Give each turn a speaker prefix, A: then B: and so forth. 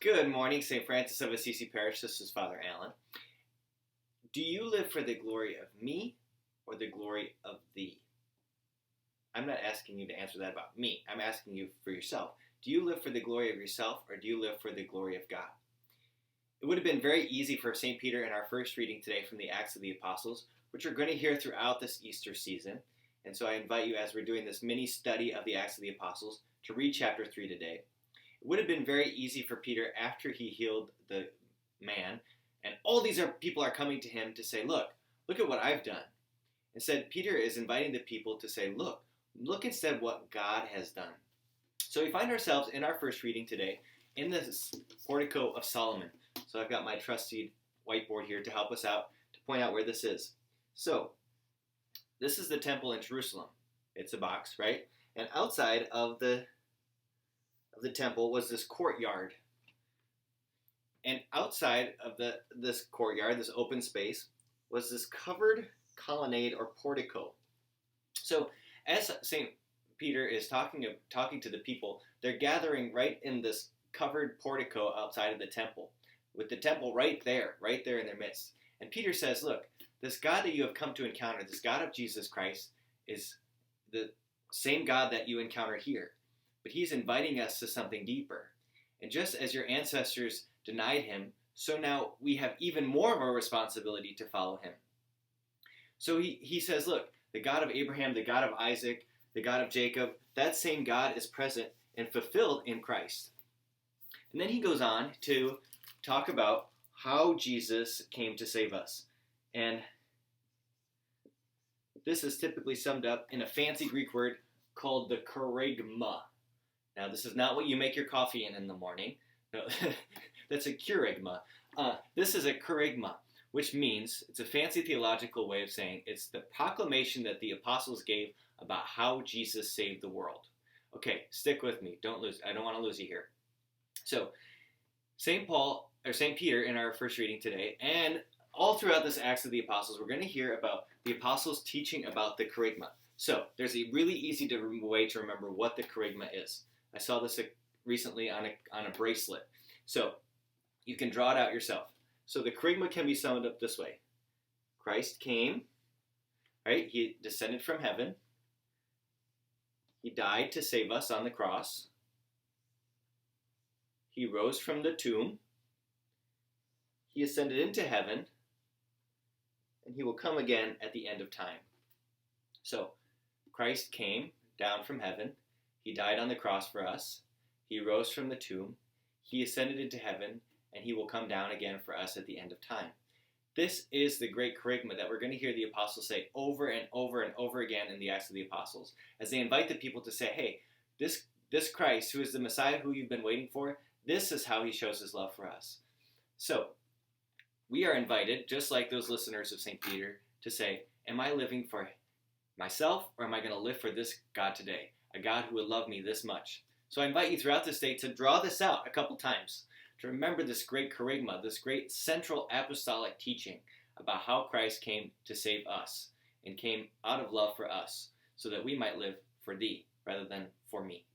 A: Good morning, St. Francis of Assisi Parish. This is Father Allen. Do you live for the glory of me or the glory of thee? I'm not asking you to answer that about me. I'm asking you for yourself. Do you live for the glory of yourself or do you live for the glory of God? It would have been very easy for St. Peter in our first reading today from the Acts of the Apostles, which we're going to hear throughout this Easter season. And so I invite you, as we're doing this mini study of the Acts of the Apostles, to read chapter 3 today. It would have been very easy for Peter after he healed the man, and all these people are coming to him to say, look at what I've done. Instead, Peter is inviting the people to say, look instead what God has done. So we find ourselves in our first reading today in the portico of Solomon. So I've got my trusty whiteboard here to help us out, to point out where this is. So this is the temple in Jerusalem. It's a box, right? And outside of the temple was this courtyard. And outside of this courtyard, this open space, was this covered colonnade or portico. So as St. Peter is talking to the people, they're gathering right in this covered portico outside of the temple, with the temple right there in their midst. And Peter says, look, this God that you have come to encounter, this God of Jesus Christ, is the same God that you encounter here. But he's inviting us to something deeper. And just as your ancestors denied him, so now we have even more of a responsibility to follow him. So he says, look, the God of Abraham, the God of Isaac, the God of Jacob, that same God is present and fulfilled in Christ. And then he goes on to talk about how Jesus came to save us. And this is typically summed up in a fancy Greek word called the kerygma. Now, this is not what you make your coffee in the morning. No, that's a kerygma. This is a kerygma, which means it's a fancy theological way of saying it's the proclamation that the apostles gave about how Jesus saved the world. Okay, stick with me. I don't want to lose you here. So, St. Peter in our first reading today, and all throughout this Acts of the Apostles, we're going to hear about the apostles teaching about the kerygma. So, there's a really easy way to remember what the kerygma is. I saw this recently on a bracelet. So you can draw it out yourself. So the kerygma can be summed up this way. Christ came, right? He descended from heaven. He died to save us on the cross. He rose from the tomb. He ascended into heaven. And he will come again at the end of time. So Christ came down from heaven. He died on the cross for us. He rose from the tomb. He ascended into heaven, and he will come down again for us at the end of time. This is the great kerygma that we're going to hear the apostles say over and over and over again in the Acts of the Apostles, as they invite the people to say, hey, this Christ, who is the Messiah who you've been waiting for, this is how he shows his love for us. So we are invited, just like those listeners of St. Peter, to say, am I living for myself, or am I going to live for this God today? A God who would love me this much. So I invite you throughout this day to draw this out a couple times, to remember this great kerygma, this great central apostolic teaching about how Christ came to save us and came out of love for us so that we might live for thee rather than for me.